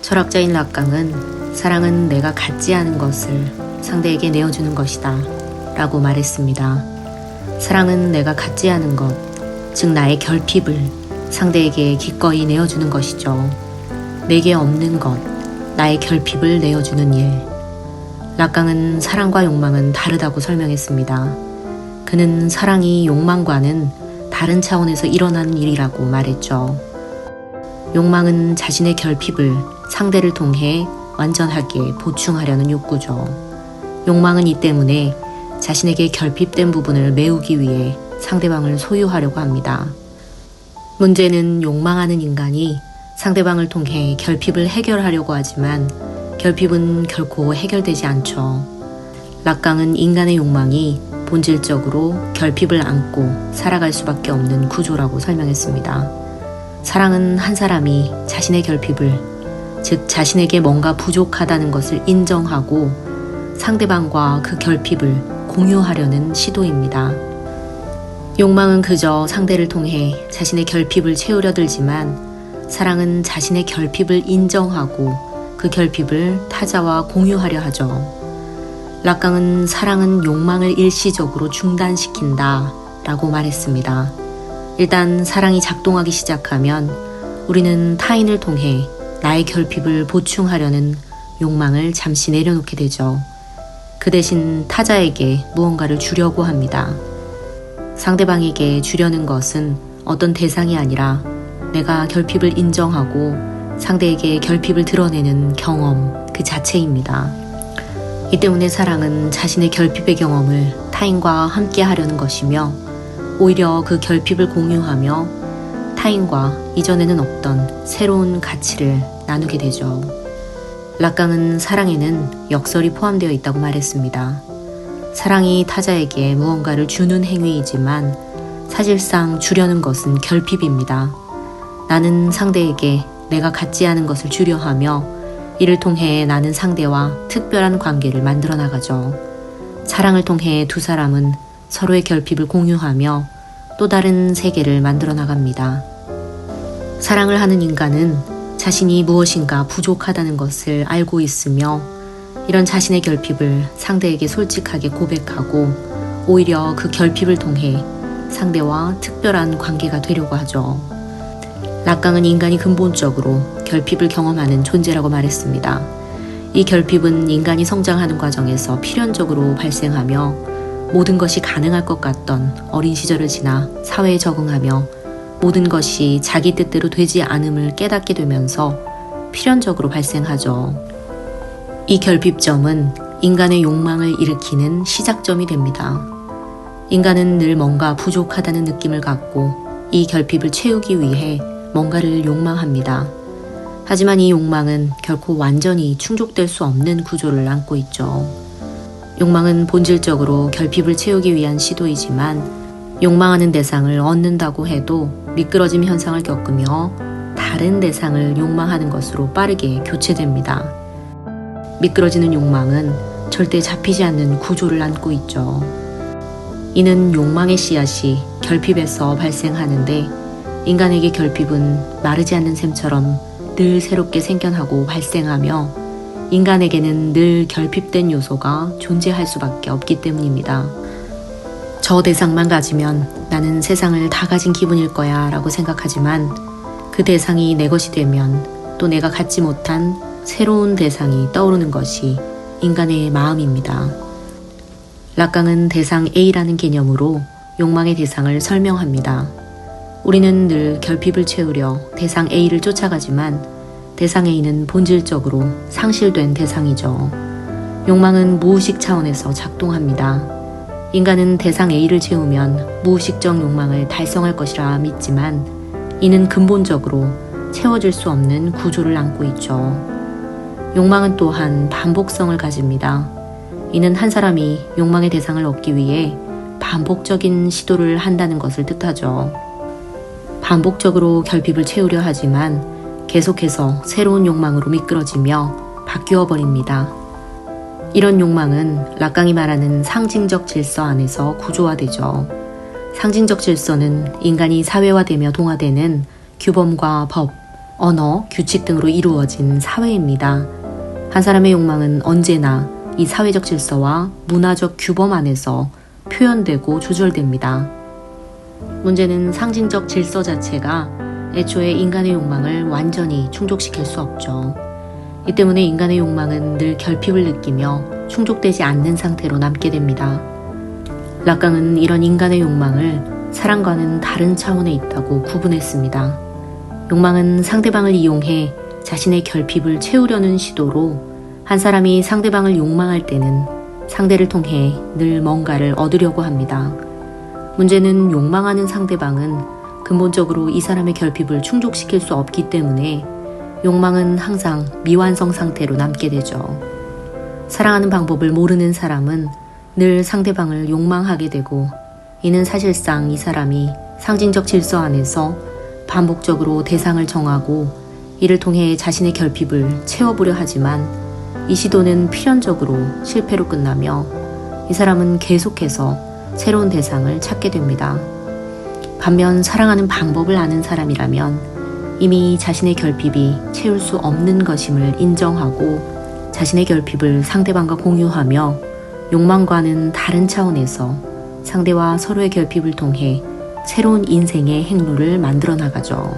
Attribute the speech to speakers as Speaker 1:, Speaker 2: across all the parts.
Speaker 1: 철학자인 락강은 사랑은 내가 갖지 않은 것을 상대에게 내어주는 것이다 라고 말했습니다. 사랑은 내가 갖지 않은 것, 즉 나의 결핍을 상대에게 기꺼이 내어주는 것이죠. 내게 없는 것, 나의 결핍을 내어주는 일. 락강은 사랑과 욕망은 다르다고 설명했습니다. 그는 사랑이 욕망과는 다른 차원에서 일어나는 일이라고 말했죠. 욕망은 자신의 결핍을 상대를 통해 완전하게 보충하려는 욕구죠. 욕망은 이 때문에 자신에게 결핍된 부분을 메우기 위해 상대방을 소유하려고 합니다. 문제는 욕망하는 인간이 상대방을 통해 결핍을 해결하려고 하지만 결핍은 결코 해결되지 않죠. 락강은 인간의 욕망이 본질적으로 결핍을 안고 살아갈 수밖에 없는 구조라고 설명했습니다. 사랑은 한 사람이 자신의 결핍을, 즉 자신에게 뭔가 부족하다는 것을 인정하고 상대방과 그 결핍을 공유하려는 시도입니다. 욕망은 그저 상대를 통해 자신의 결핍을 채우려 들지만 사랑은 자신의 결핍을 인정하고 그 결핍을 타자와 공유하려 하죠. 락강은 사랑은 욕망을 일시적으로 중단시킨다 라고 말했습니다. 일단 사랑이 작동하기 시작하면 우리는 타인을 통해 나의 결핍을 보충하려는 욕망을 잠시 내려놓게 되죠. 그 대신 타자에게 무언가를 주려고 합니다. 상대방에게 주려는 것은 어떤 대상이 아니라 내가 결핍을 인정하고 상대에게 결핍을 드러내는 경험 그 자체입니다. 이 때문에 사랑은 자신의 결핍의 경험을 타인과 함께 하려는 것이며 오히려 그 결핍을 공유하며 타인과 이전에는 없던 새로운 가치를 나누게 되죠. 락강은 사랑에는 역설이 포함되어 있다고 말했습니다. 사랑이 타자에게 무언가를 주는 행위이지만 사실상 주려는 것은 결핍입니다. 나는 상대에게 내가 갖지 않은 것을 주려 하며 이를 통해 나는 상대와 특별한 관계를 만들어 나가죠. 사랑을 통해 두 사람은 서로의 결핍을 공유하며 또 다른 세계를 만들어 나갑니다. 사랑을 하는 인간은 자신이 무엇인가 부족하다는 것을 알고 있으며 이런 자신의 결핍을 상대에게 솔직하게 고백하고 오히려 그 결핍을 통해 상대와 특별한 관계가 되려고 하죠. 락강은 인간이 근본적으로 결핍을 경험하는 존재라고 말했습니다. 이 결핍은 인간이 성장하는 과정에서 필연적으로 발생하며 모든 것이 가능할 것 같던 어린 시절을 지나 사회에 적응하며 모든 것이 자기 뜻대로 되지 않음을 깨닫게 되면서 필연적으로 발생하죠. 이 결핍점은 인간의 욕망을 일으키는 시작점이 됩니다. 인간은 늘 뭔가 부족하다는 느낌을 갖고 이 결핍을 채우기 위해 뭔가를 욕망합니다. 하지만 이 욕망은 결코 완전히 충족될 수 없는 구조를 안고 있죠. 욕망은 본질적으로 결핍을 채우기 위한 시도이지만 욕망하는 대상을 얻는다고 해도 미끄러짐 현상을 겪으며 다른 대상을 욕망하는 것으로 빠르게 교체됩니다. 미끄러지는 욕망은 절대 잡히지 않는 구조를 안고 있죠. 이는 욕망의 씨앗이 결핍에서 발생하는데 인간에게 결핍은 마르지 않는 샘처럼 늘 새롭게 생겨나고 발생하며 인간에게는 늘 결핍된 요소가 존재할 수밖에 없기 때문입니다. 저 대상만 가지면 나는 세상을 다 가진 기분일 거야 라고 생각하지만 그 대상이 내 것이 되면 또 내가 갖지 못한 새로운 대상이 떠오르는 것이 인간의 마음입니다. 락강은 대상 A라는 개념으로 욕망의 대상을 설명합니다. 우리는 늘 결핍을 채우려 대상 A를 쫓아가지만 대상 A는 본질적으로 상실된 대상이죠. 욕망은 무의식 차원에서 작동합니다. 인간은 대상 A를 채우면 무의식적 욕망을 달성할 것이라 믿지만 이는 근본적으로 채워질 수 없는 구조를 안고 있죠. 욕망은 또한 반복성을 가집니다. 이는 한 사람이 욕망의 대상을 얻기 위해 반복적인 시도를 한다는 것을 뜻하죠. 반복적으로 결핍을 채우려 하지만 계속해서 새로운 욕망으로 미끄러지며 바뀌어 버립니다. 이런 욕망은 락강이 말하는 상징적 질서 안에서 구조화되죠. 상징적 질서는 인간이 사회화되며 동화되는 규범과 법, 언어, 규칙 등으로 이루어진 사회입니다. 한 사람의 욕망은 언제나 이 사회적 질서와 문화적 규범 안에서 표현되고 조절됩니다. 문제는 상징적 질서 자체가 애초에 인간의 욕망을 완전히 충족시킬 수 없죠. 이 때문에 인간의 욕망은 늘 결핍을 느끼며 충족되지 않는 상태로 남게 됩니다. 락강은 이런 인간의 욕망을 사랑과는 다른 차원에 있다고 구분했습니다. 욕망은 상대방을 이용해 자신의 결핍을 채우려는 시도로 한 사람이 상대방을 욕망할 때는 상대를 통해 늘 뭔가를 얻으려고 합니다. 문제는 욕망하는 상대방은 근본적으로 이 사람의 결핍을 충족시킬 수 없기 때문에 욕망은 항상 미완성 상태로 남게 되죠. 사랑하는 방법을 모르는 사람은 늘 상대방을 욕망하게 되고 이는 사실상 이 사람이 상징적 질서 안에서 반복적으로 대상을 정하고 이를 통해 자신의 결핍을 채워보려 하지만 이 시도는 필연적으로 실패로 끝나며 이 사람은 계속해서 새로운 대상을 찾게 됩니다. 반면 사랑하는 방법을 아는 사람이라면 이미 자신의 결핍이 채울 수 없는 것임을 인정하고 자신의 결핍을 상대방과 공유하며 욕망과는 다른 차원에서 상대와 서로의 결핍을 통해 새로운 인생의 행로를 만들어 나가죠.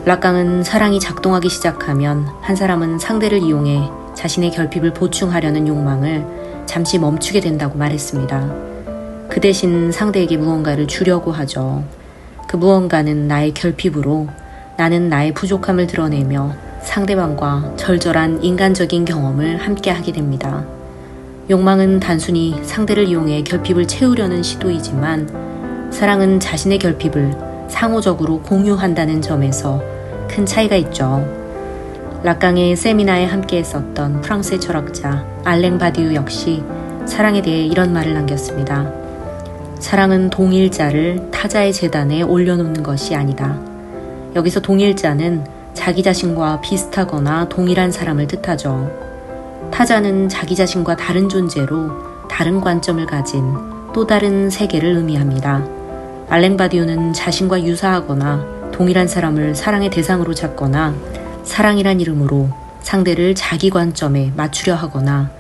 Speaker 1: 락강은 사랑이 작동하기 시작하면 한 사람은 상대를 이용해 자신의 결핍을 보충하려는 욕망을 잠시 멈추게 된다고 말했습니다. 그 대신 상대에게 무언가를 주려고 하죠. 그 무언가는 나의 결핍으로 나는 나의 부족함을 드러내며 상대방과 절절한 인간적인 경험을 함께 하게 됩니다. 욕망은 단순히 상대를 이용해 결핍을 채우려는 시도이지만 사랑은 자신의 결핍을 상호적으로 공유한다는 점에서 큰 차이가 있죠. 락강의 세미나에 함께 했었던 프랑스의 철학자 알랭 바디우 역시 사랑에 대해 이런 말을 남겼습니다. 사랑은 동일자를 타자의 재단에 올려놓는 것이 아니다. 여기서 동일자는 자기 자신과 비슷하거나 동일한 사람을 뜻하죠. 타자는 자기 자신과 다른 존재로 다른 관점을 가진 또 다른 세계를 의미합니다. 알랭 바디우는 자신과 유사하거나 동일한 사람을 사랑의 대상으로 잡거나 사랑이란 이름으로 상대를 자기 관점에 맞추려 하거나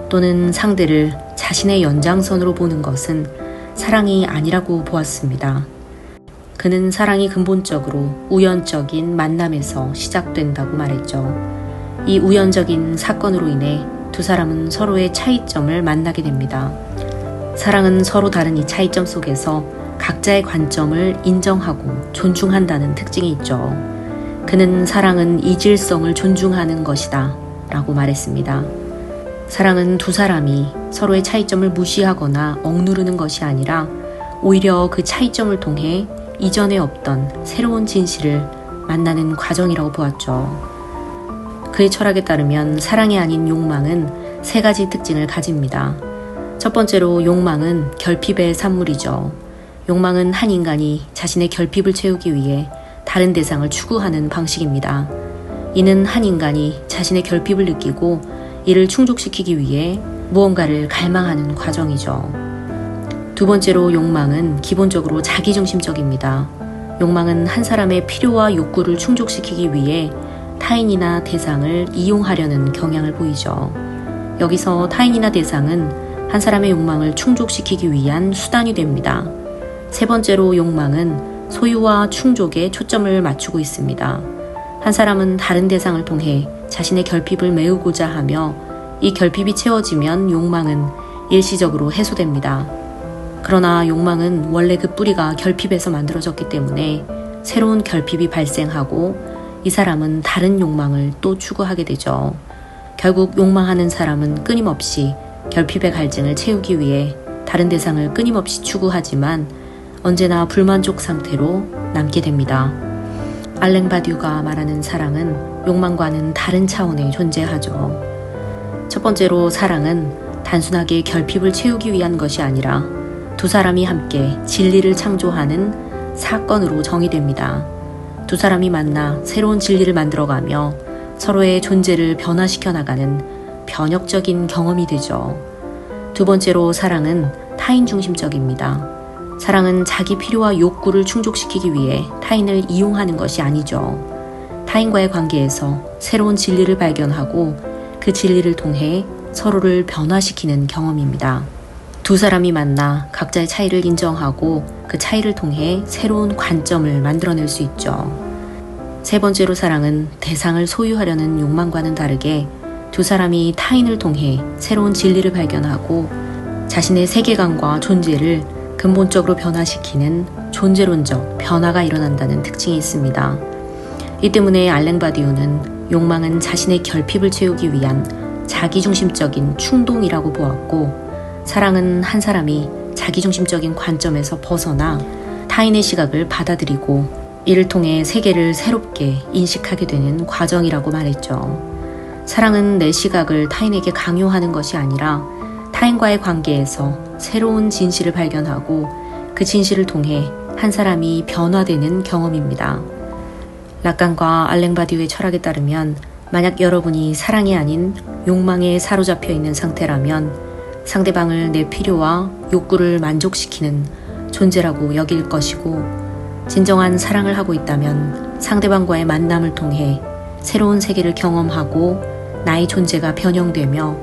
Speaker 1: 또는 상대를 자신의 연장선으로 보는 것은 사랑이 아니라고 보았습니다. 그는 사랑이 근본적으로 우연적인 만남에서 시작된다고 말했죠. 이 우연적인 사건으로 인해 두 사람은 서로의 차이점을 만나게 됩니다. 사랑은 서로 다른 이 차이점 속에서 각자의 관점을 인정하고 존중한다는 특징이 있죠. 그는 사랑은 이질성을 존중하는 것이다 라고 말했습니다. 사랑은 두 사람이 서로의 차이점을 무시하거나 억누르는 것이 아니라 오히려 그 차이점을 통해 이전에 없던 새로운 진실을 만나는 과정이라고 보았죠. 그의 철학에 따르면 사랑이 아닌 욕망은 세 가지 특징을 가집니다. 첫 번째로 욕망은 결핍의 산물이죠. 욕망은 한 인간이 자신의 결핍을 채우기 위해 다른 대상을 추구하는 방식입니다. 이는 한 인간이 자신의 결핍을 느끼고 이를 충족시키기 위해 무언가를 갈망하는 과정이죠. 두 번째로 욕망은 기본적으로 자기중심적입니다. 욕망은 한 사람의 필요와 욕구를 충족시키기 위해 타인이나 대상을 이용하려는 경향을 보이죠. 여기서 타인이나 대상은 한 사람의 욕망을 충족시키기 위한 수단이 됩니다. 세 번째로 욕망은 소유와 충족에 초점을 맞추고 있습니다. 한 사람은 다른 대상을 통해 자신의 결핍을 메우고자 하며 이 결핍이 채워지면 욕망은 일시적으로 해소됩니다. 그러나 욕망은 원래 그 뿌리가 결핍에서 만들어졌기 때문에 새로운 결핍이 발생하고 이 사람은 다른 욕망을 또 추구하게 되죠. 결국 욕망하는 사람은 끊임없이 결핍의 갈증을 채우기 위해 다른 대상을 끊임없이 추구하지만 언제나 불만족 상태로 남게 됩니다. 알랭 바디우가 말하는 사랑은 욕망과는 다른 차원에 존재하죠. 첫 번째로 사랑은 단순하게 결핍을 채우기 위한 것이 아니라 두 사람이 함께 진리를 창조하는 사건으로 정의됩니다. 두 사람이 만나 새로운 진리를 만들어가며 서로의 존재를 변화시켜 나가는 변혁적인 경험이 되죠. 두 번째로 사랑은 타인 중심적입니다. 사랑은 자기 필요와 욕구를 충족시키기 위해 타인을 이용하는 것이 아니죠. 타인과의 관계에서 새로운 진리를 발견하고 그 진리를 통해 서로를 변화시키는 경험입니다. 두 사람이 만나 각자의 차이를 인정하고 그 차이를 통해 새로운 관점을 만들어낼 수 있죠. 세 번째로 사랑은 대상을 소유하려는 욕망과는 다르게 두 사람이 타인을 통해 새로운 진리를 발견하고 자신의 세계관과 존재를 근본적으로 변화시키는 존재론적 변화가 일어난다는 특징이 있습니다. 이 때문에 알랭 바디우는 욕망은 자신의 결핍을 채우기 위한 자기중심적인 충동이라고 보았고, 사랑은 한 사람이 자기중심적인 관점에서 벗어나 타인의 시각을 받아들이고 이를 통해 세계를 새롭게 인식하게 되는 과정이라고 말했죠. 사랑은 내 시각을 타인에게 강요하는 것이 아니라 타인과의 관계에서 새로운 진실을 발견하고 그 진실을 통해 한 사람이 변화되는 경험입니다. 라칸과 알랭 바디우의 철학에 따르면 만약 여러분이 사랑이 아닌 욕망에 사로잡혀 있는 상태라면 상대방을 내 필요와 욕구를 만족시키는 존재라고 여길 것이고, 진정한 사랑을 하고 있다면 상대방과의 만남을 통해 새로운 세계를 경험하고 나의 존재가 변형되며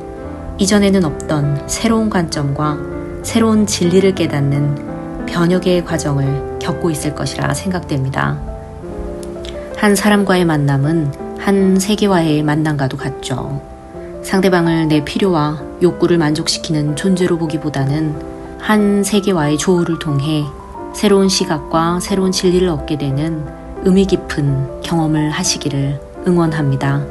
Speaker 1: 이전에는 없던 새로운 관점과 새로운 진리를 깨닫는 변혁의 과정을 겪고 있을 것이라 생각됩니다. 한 사람과의 만남은 한 세계와의 만남과도 같죠. 상대방을 내 필요와 욕구를 만족시키는 존재로 보기보다는 한 세계와의 조우를 통해 새로운 시각과 새로운 진리를 얻게 되는 의미 깊은 경험을 하시기를 응원합니다.